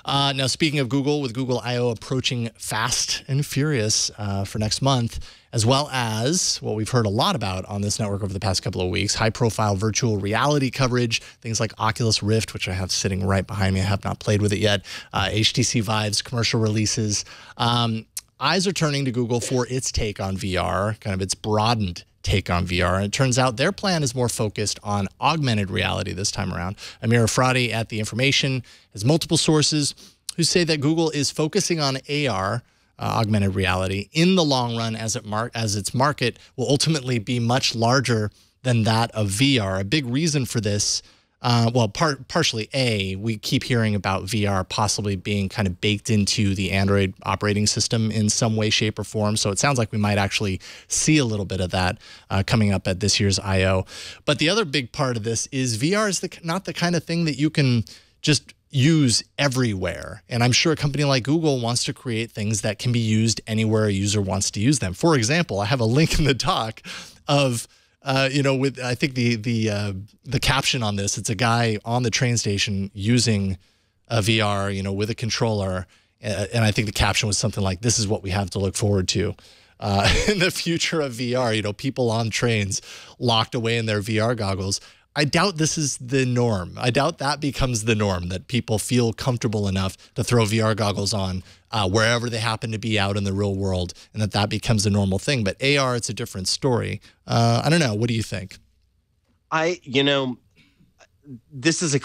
Now, speaking of Google, with Google I/O approaching fast and furious for next month, as well as what we've heard a lot about on this network over the past couple of weeks, high-profile virtual reality coverage, things like Oculus Rift, which I have sitting right behind me. I have not played with it yet. HTC Vive's commercial releases. Eyes are turning to Google for its take on VR, kind of its broadened take on VR. And it turns out their plan is more focused on augmented reality this time around. Amir Afradi at The Information has multiple sources who say that Google is focusing on AR, augmented reality, in the long run as its market will ultimately be much larger than that of VR. A big reason for this, partially we keep hearing about VR possibly being kind of baked into the Android operating system in some way, shape, or form. So it sounds like we might actually see a little bit of that coming up at this year's I/O. But the other big part of this is VR is not the kind of thing that you can just use everywhere. And I'm sure a company like Google wants to create things that can be used anywhere a user wants to use them. For example, I have a link in the doc of with I think the caption on this, it's a guy on the train station using a VR, with a controller, and I think the caption was something like, "This is what we have to look forward to in the future of VR." People on trains locked away in their VR goggles. I doubt this is the norm. I doubt that becomes the norm, that people feel comfortable enough to throw VR goggles on wherever they happen to be out in the real world, and that becomes a normal thing. But AR, it's a different story. I don't know. What do you think? This is it's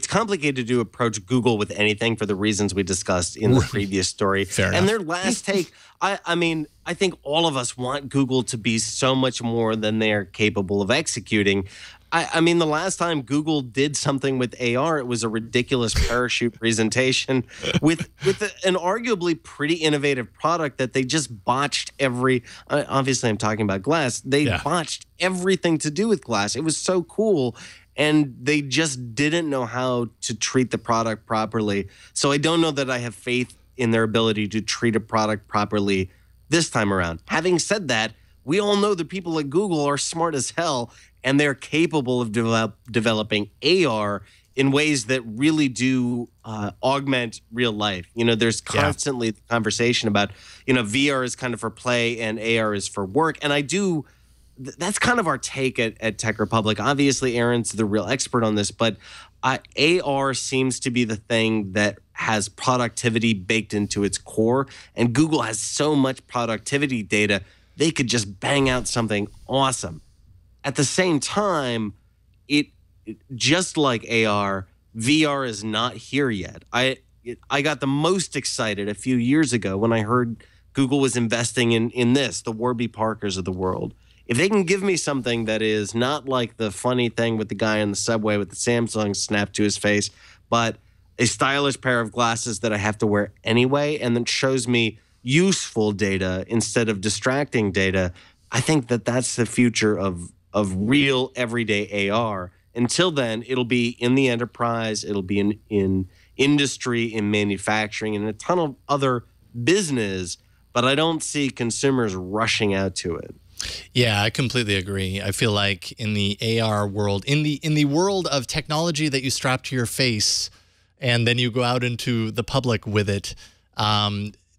complicated to approach Google with anything for the reasons we discussed in the previous story. Fair enough. And their last take, I think all of us want Google to be so much more than they're capable of executing. I mean, the last time Google did something with AR, it was a ridiculous parachute presentation with an arguably pretty innovative product that they just botched obviously I'm talking about glass. They botched everything to do with glass. It was so cool, and they just didn't know how to treat the product properly. So I don't know that I have faith in their ability to treat a product properly this time around. Having said that, we all know the people at Google are smart as hell, and they're capable of developing AR in ways that really do augment real life. There's constantly the conversation about, VR is kind of for play and AR is for work. And that's kind of our take at Tech Republic. Obviously, Aaron's the real expert on this, but AR seems to be the thing that has productivity baked into its core. And Google has so much productivity data, they could just bang out something awesome. At the same time, just like AR, VR is not here yet. I got the most excited a few years ago when I heard Google was investing in the Warby Parkers of the world. If they can give me something that is not like the funny thing with the guy in the subway with the Samsung snapped to his face, but a stylish pair of glasses that I have to wear anyway, and then shows me useful data instead of distracting data, I think that's the future of real everyday AR. Until then, it'll be in the enterprise, it'll be in industry, in manufacturing, and a ton of other business, but I don't see consumers rushing out to it. Yeah, I completely agree. I feel like in the AR world, in the world of technology that you strap to your face and then you go out into the public with it,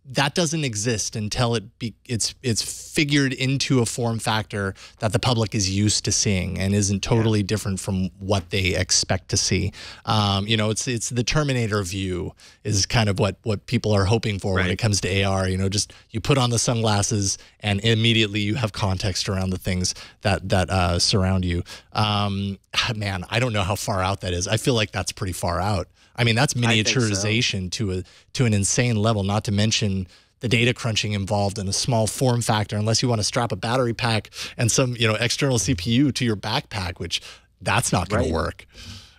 that doesn't exist until it's figured into a form factor that the public is used to seeing and isn't totally different from what they expect to see. It's the Terminator view is kind of what people are hoping for when it comes to AR. Just you put on the sunglasses and immediately you have context around the things that surround you. Man, I don't know how far out that is. I feel like that's pretty far out. I mean, that's miniaturization to an insane level, not to mention the data crunching involved in a small form factor, unless you want to strap a battery pack and some, external CPU to your backpack, which that's not going to work.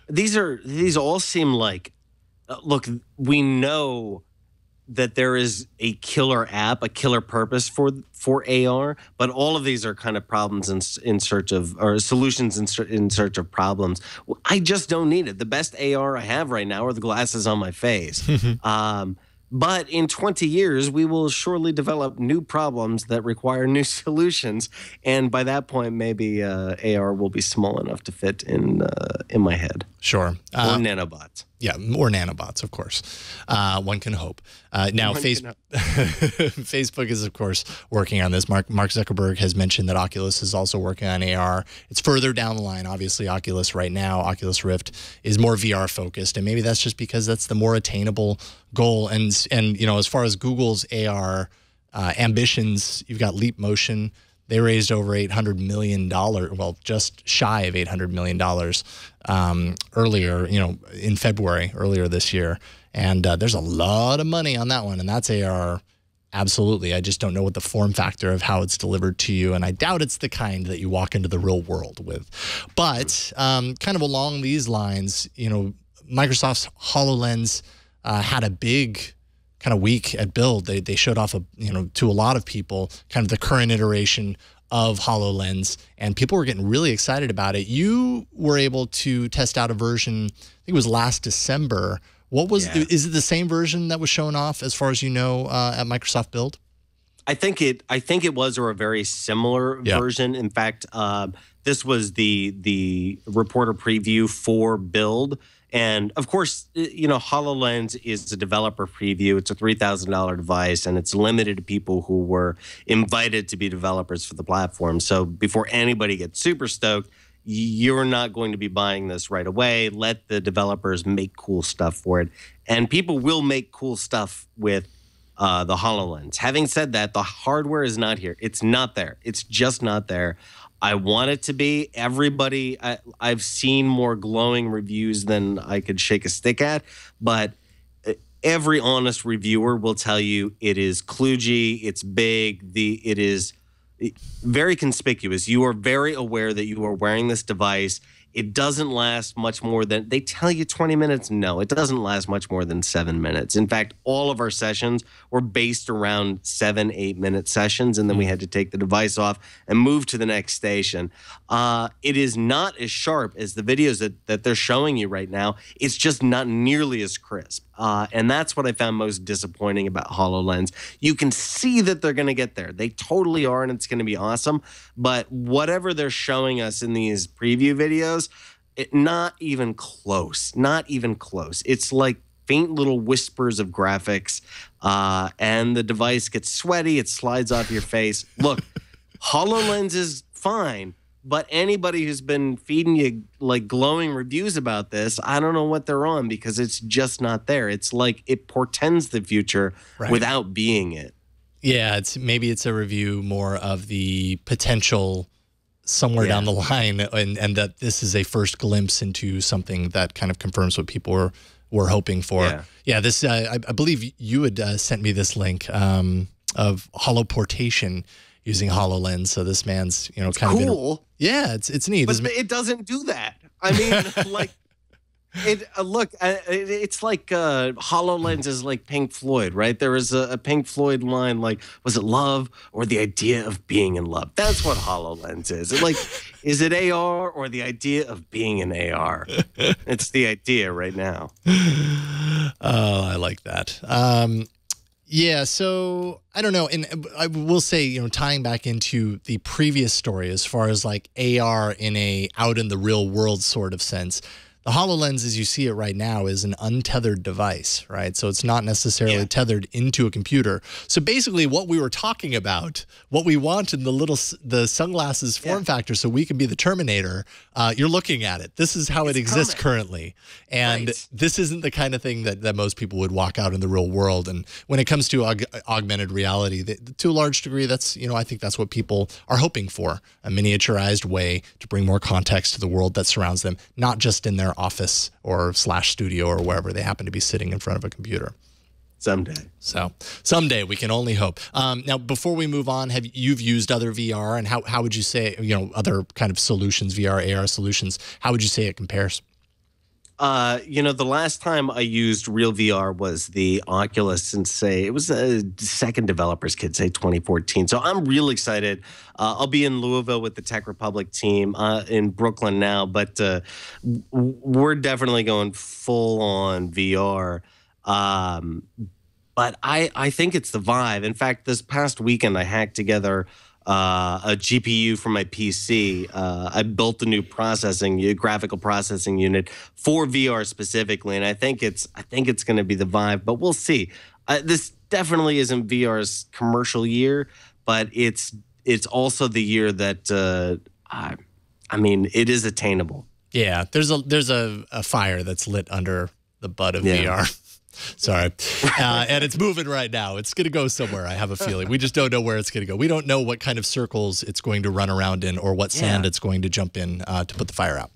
These all seem like, look, we know that there is a killer app, a killer purpose for AR, but all of these are kind of problems in search of, or solutions in search of problems. I just don't need it. The best AR I have right now are the glasses on my face. But in 20 years, we will surely develop new problems that require new solutions. And by that point, maybe AR will be small enough to fit in my head. Sure. Or nanobots. Yeah, more nanobots, of course. One can hope. Now, Facebook is, of course, working on this. Mark Zuckerberg has mentioned that Oculus is also working on AR. It's further down the line. Obviously, Oculus right now, Oculus Rift, is more VR focused, and maybe that's just because that's the more attainable goal. And you know, as far as Google's AR ambitions, you've got Leap Motion. They raised over $800 million, well, just shy of $800 million earlier, you know, in February, earlier this year. And there's a lot of money on that one. And that's AR, absolutely. I just don't know what the form factor of how it's delivered to you. And I doubt it's the kind that you walk into the real world with. But kind of along these lines, you know, Microsoft's HoloLens had a big kind of week at Build. They showed off, to a lot of people, kind of the current iteration of HoloLens, and people were getting really excited about it. You were able to test out a version, I think it was last December. What was, is it the same version that was shown off as far as you know at Microsoft Build? I think it was, or a very similar version. In fact, this was the reporter preview for Build. And of course, you know, HoloLens is a developer preview. It's a $3,000 device, and it's limited to people who were invited to be developers for the platform. So before anybody gets super stoked, you're not going to be buying this right away. Let the developers make cool stuff for it. And people will make cool stuff with the HoloLens. Having said that, the hardware is not here. It's not there. It's just not there. I want it to be. Everybody, I've seen more glowing reviews than I could shake a stick at, but every honest reviewer will tell you it is kludgy, it's big, it is very conspicuous. You are very aware that you are wearing this device. It doesn't last much more than, they tell you 20 minutes. No, it doesn't last much more than 7 minutes. In fact, all of our sessions were based around 7-8 minute sessions, and then we had to take the device off and move to the next station. It is not as sharp as the videos that they're showing you right now. It's just not nearly as crisp. And that's what I found most disappointing about HoloLens. You can see that they're going to get there. They totally are, and it's going to be awesome. But whatever they're showing us in these preview videos, not even close. Not even close. It's like faint little whispers of graphics, and the device gets sweaty. It slides off your face. Look, HoloLens is fine. But anybody who's been feeding you like glowing reviews about this, I don't know what they're on, because it's just not there. It's like it portends the future without being it. Yeah, maybe it's a review more of the potential somewhere down the line, and that this is a first glimpse into something that kind of confirms what people were hoping for. Yeah, this I believe you had sent me this link of holoportation using HoloLens. So this man's, you know, kind of cool. Yeah, it's neat. But it doesn't do that. I mean, like, it's like HoloLens is like Pink Floyd, right? There is a Pink Floyd line, like, was it love or the idea of being in love? That's what HoloLens is. Like, is it AR or the idea of being in AR? It's the idea right now. Oh, I like that. Yeah, so I don't know, and I will say, you know, tying back into the previous story as far as like AR in a out in the real world sort of sense, the HoloLens, as you see it right now, is an untethered device, right? So it's not necessarily tethered into a computer. So basically what we were talking about, what we want in the sunglasses form factor so we can be the Terminator, you're looking at it. This is how it exists currently. And this isn't the kind of thing that most people would walk out in the real world. And when it comes to augmented reality, to a large degree, that's, you know, I think that's what people are hoping for, a miniaturized way to bring more context to the world that surrounds them, not just in their office or /studio or wherever they happen to be sitting in front of a computer. Someday. So someday, we can only hope. Now, before we move on, you've used other VR, and how would you say, you know, other kind of solutions, VR, AR solutions, how would you say it compares? You know, the last time I used real VR was the Oculus since, it was a second developer's kit, say 2014. So I'm real excited. I'll be in Louisville with the Tech Republic team in Brooklyn now, but we're definitely going full on VR. But I think it's the Vive. In fact, this past weekend, I hacked together a GPU for my PC. I built a new graphical processing unit for VR specifically, and I think it's going to be the Vive, but we'll see. This definitely isn't VR's commercial year, but it's also the year that I mean, it is attainable. Yeah, there's a fire that's lit under the butt of VR. Sorry. And it's moving right now. It's going to go somewhere, I have a feeling. We just don't know where it's going to go. We don't know what kind of circles it's going to run around in or what sand it's going to jump in to put the fire out.